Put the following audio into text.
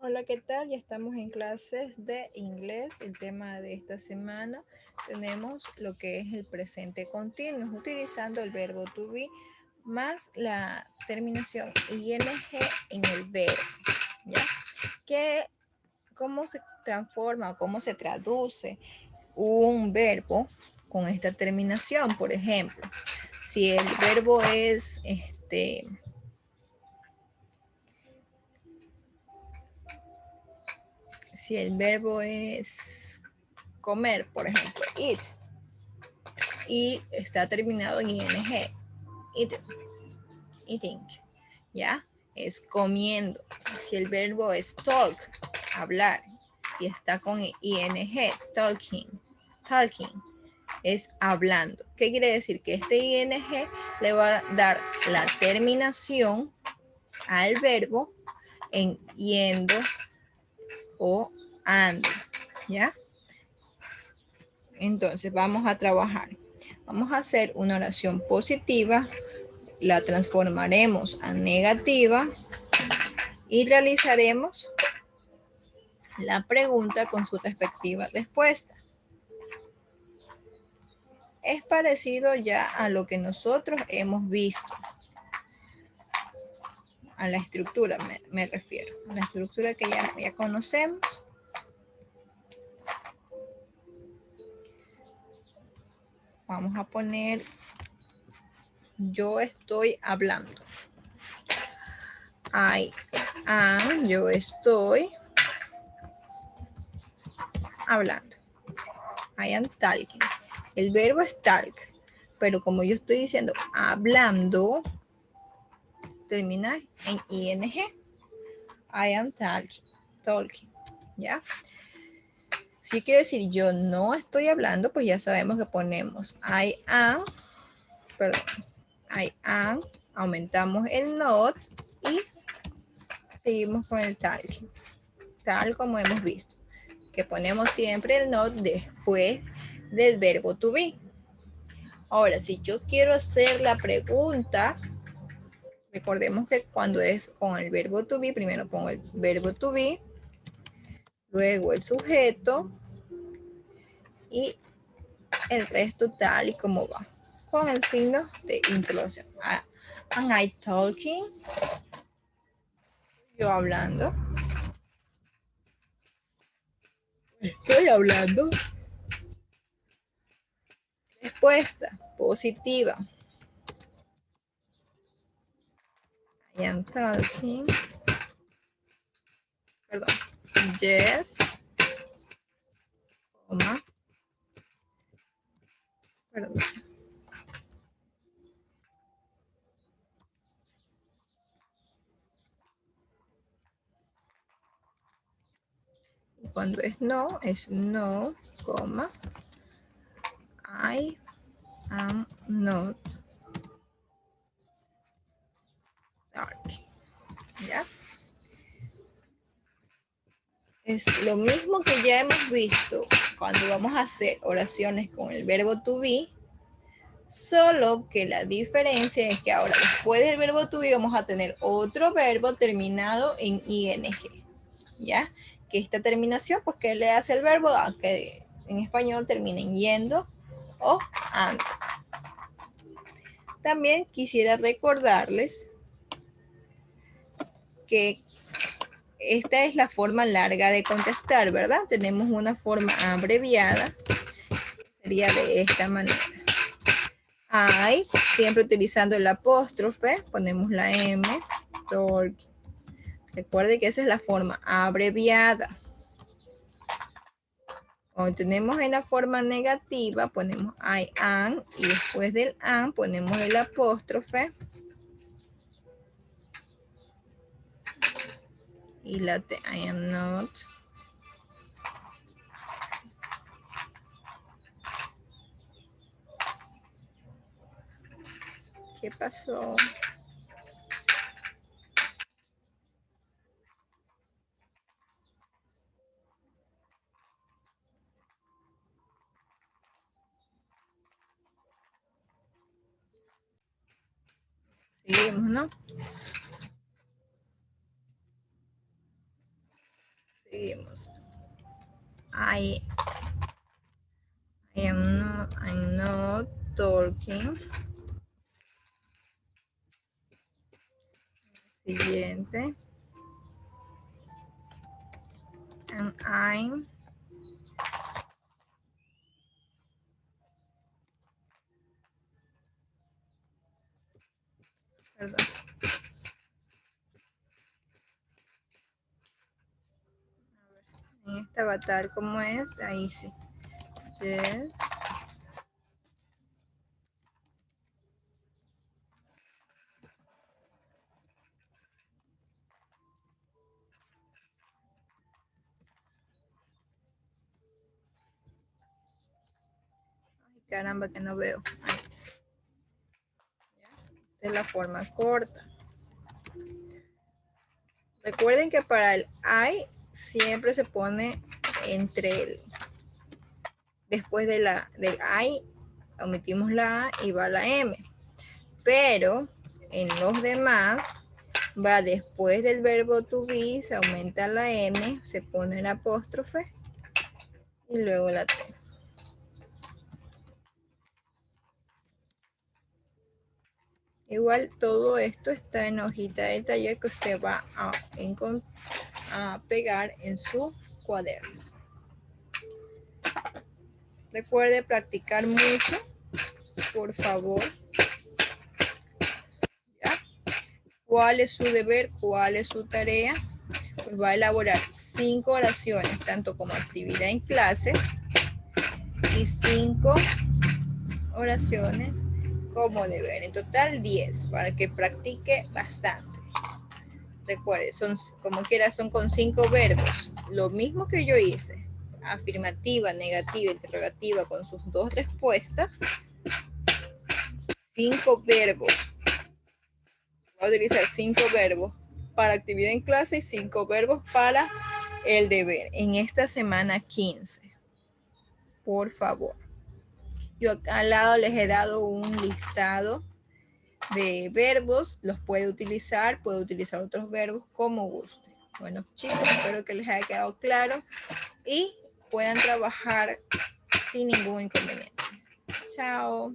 Hola, ¿qué tal? Ya estamos en clases de inglés. El tema de esta semana tenemos lo que es el presente continuo, utilizando el verbo to be más la terminación ing en el verbo, ¿ya? ¿Cómo se transforma o cómo se traduce un verbo con esta terminación? Por ejemplo, si el verbo es si el verbo es comer, por ejemplo, eat, y está terminado en ing, eat, eating, ¿ya? Es comiendo. Si el verbo es talk, hablar, y está con ing, talking, talking, es hablando. ¿Qué quiere decir? Que este ing le va a dar la terminación al verbo en yendo o ando, ¿ya? Entonces vamos a trabajar. Vamos a hacer una oración positiva, la transformaremos a negativa y realizaremos la pregunta con su respectiva respuesta. Es parecido ya a lo que nosotros hemos visto, a la estructura me refiero, a la estructura que ya conocemos. Vamos a poner, yo estoy hablando. I am, yo estoy hablando. I am talking. El verbo es talk, pero como yo estoy diciendo hablando, termina en ing. I am talking, talking, ¿ya? Si quiere decir yo no estoy hablando, pues ya sabemos que ponemos I am, perdón, I am, aumentamos el not y seguimos con el talking, tal como hemos visto, que ponemos siempre el not después del verbo to be. Ahora, si yo quiero hacer la pregunta, recordemos que cuando es con el verbo to be, primero pongo el verbo to be, luego el sujeto y el resto tal y como va, con el signo de interrogación. Am I talking? Yo hablando. Estoy hablando. Respuesta positiva. I am talking. Perdón. Yes. Coma. Perdón. Y cuando es no, coma. I am not talking. ¿Ya? Es lo mismo que ya hemos visto cuando vamos a hacer oraciones con el verbo to be, solo que la diferencia es que ahora después del verbo to be vamos a tener otro verbo terminado en ing, ¿ya? Que esta terminación, pues, ¿qué le hace el verbo? A que en español terminen yendo o ando. También quisiera recordarles que esta es la forma larga de contestar, ¿verdad? Tenemos una forma abreviada, sería de esta manera. I, siempre utilizando el apóstrofe, ponemos la M, talk. Recuerde que esa es la forma abreviada. Cuando tenemos en la forma negativa, ponemos I am y después del am ponemos el apóstrofe y la T, I am not. ¿Qué pasó? Seguimos, ¿no? Seguimos. I'm not talking. Siguiente. And I'm perdón. En esta va a estar como es, ahí sí. Yes. Ay, caramba, que no veo. Ahí. Esta es la forma corta. Recuerden que para el I siempre se pone entre el. Después de del I, omitimos la A y va la M. Pero en los demás va después del verbo to be, se aumenta la N, se pone el apóstrofe y luego la T. Igual todo esto está en la hojita del taller que usted va a pegar en su cuaderno. Recuerde practicar mucho, por favor. ¿Ya? ¿Cuál es su deber? ¿Cuál es su tarea? Pues va a elaborar 5 oraciones, tanto como actividad en clase, y 5 oraciones como deber. En total 10, para que practique bastante. Recuerde, son como quiera, son con 5 verbos. Lo mismo que yo hice. Afirmativa, negativa, interrogativa con sus 2 respuestas. 5 verbos. Voy a utilizar 5 verbos para actividad en clase y 5 verbos para el deber. En esta semana 15. Por favor. Yo acá al lado les he dado un listado de verbos, los puede utilizar otros verbos como guste. Bueno, chicos, espero que les haya quedado claro y puedan trabajar sin ningún inconveniente. Chao.